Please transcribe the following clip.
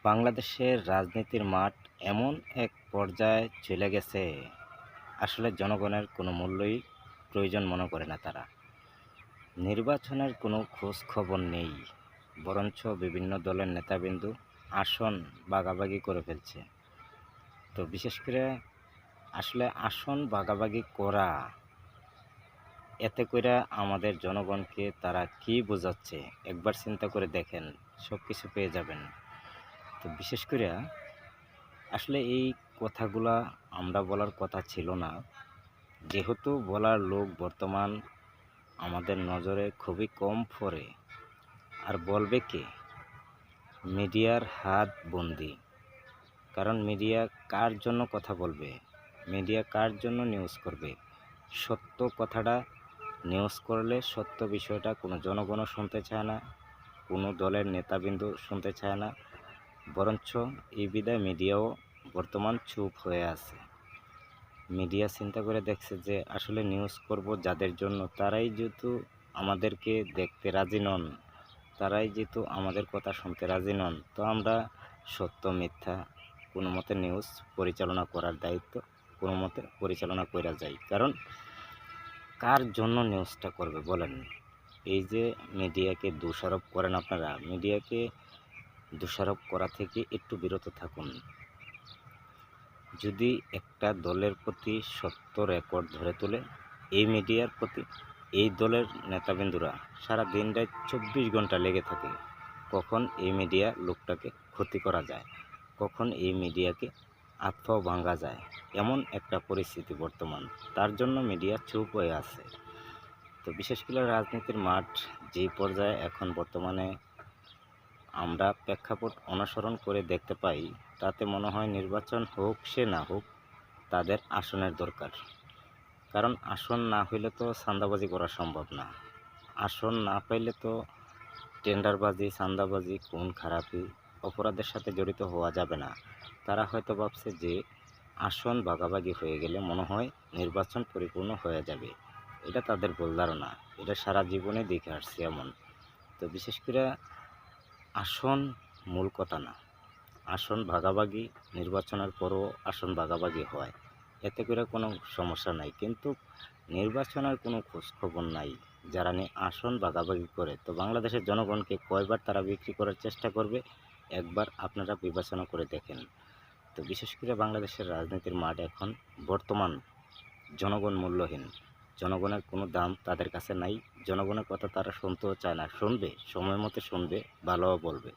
বাংলাদেশের রাজনীতির মাঠ এমন এক পর্যায়ে চলে গেছে, আসলে জনগণের কোনো মূল্যই প্রয়োজন মনে করে না তারা। নির্বাচনের কোনো খোঁজ খবর নেই, বরঞ্চ বিভিন্ন দলের নেতাবিন্দু আসন ভাগাভাগি করে ফেলছে। তো বিশেষ করে আসলে আসন ভাগাভাগি করা, এতে করে আমাদের জনগণকে তারা কি বোঝাচ্ছে একবার চিন্তা করে দেখেন, সব কিছু পেয়ে যাবেন। তো বিশেষ করে আসলে এই কথাগুলা আমরা বলার কথা ছিল না, যেহেতু বলার লোক বর্তমান আমাদের নজরে খুবই কম পড়ে। আর বলবে কে? মিডিয়ার হাত বন্দি। কারণ মিডিয়া কার জন্য কথা বলবে, মিডিয়া কার জন্য নিউজ করবে? সত্য কথাটা নিউজ করলে সত্য বিষয়টা কোনো জনগণও শুনতে চায় না, কোনো দলের নেতাবিন্দু শুনতে চায় না, বরঞ্চ এই বিদায় মিডিয়াও বর্তমান চুপ হয়ে আছে। মিডিয়া চিন্তা করে দেখছে যে আসলে নিউজ করব যাদের জন্য, তারাই যেহেতু আমাদেরকে দেখতে রাজি নন, তারাই যেহেতু আমাদের কথা শুনতে রাজি নন, তো আমরা সত্য মিথ্যা কোনো মতে নিউজ পরিচালনা করার দায়িত্ব কোনো মতে পরিচালনা করা যায়। কারণ কার জন্য নিউজটা করবে বলেন? এই যে মিডিয়াকে দোষারোপ করেন আপনারা, মিডিয়াকে দোষারোপ করা থেকে একটু বিরত থাকুন। যদি একটা দলের প্রতি সত্য রেকর্ড ধরে তোলে, এই মিডিয়ার প্রতি এই দলের নেতাবিন্দুরা সারা দিন রাত 24 ঘন্টা লেগে থাকে কখন এই মিডিয়া লোকটাকে ক্ষতি করা যায়, কখন এই মিডিয়াকে আত্মাও ভাঙা যায়, এমন একটা পরিস্থিতি বর্তমান। তার জন্য মিডিয়া চুপ হয়ে আছে। তো বিশেষ করে রাজনীতির মাঠ যে পর্যায়ে এখন বর্তমানে আমরা প্রেক্ষাপট অনুসরণ করে দেখতে পাই, তাতে মনে হয় নির্বাচন হোক সে না হোক, তাদের আসনের দরকার। কারণ আসন না হইলে তো চাঁদাবাজি করা সম্ভব না, আসন না পাইলে তো টেন্ডারবাজি, চাঁদাবাজি, খুন খারাপি, অপরাধের সাথে জড়িত হওয়া যাবে না। তারা হয়তো ভাবছে যে আসন ভাগাভাগি হয়ে গেলে মনে হয় নির্বাচন পরিপূর্ণ হয়ে যাবে। এটা তাদের ভুল ধারণা, এটা সারা জীবনে দেখে আসছে এমন। তো বিশেষ করে আসন মূল কথা না, আসন ভাগাভাগি নির্বাচনের পরও আসন ভাগাভাগি হয়, এতে করে কোনো সমস্যা নাই। কিন্তু নির্বাচনের কোনো খোঁজখবর নাই, যারা নিয়ে আসন ভাগাভাগি করে, তো বাংলাদেশের জনগণকে কয়বার তারা বিক্রি করার চেষ্টা করবে একবার আপনারা বিবেচনা করে দেখেন। তো বিশেষ করে বাংলাদেশের রাজনীতির মাঠ এখন বর্তমান জনগণ মূল্যহীন, জনগণের কোনো দাম তাদের কাছে নাই, জনগণের কথা তারা শুনতেও চায় না। শুনবে, সময় মতো শুনবে, ভালোও বলবে।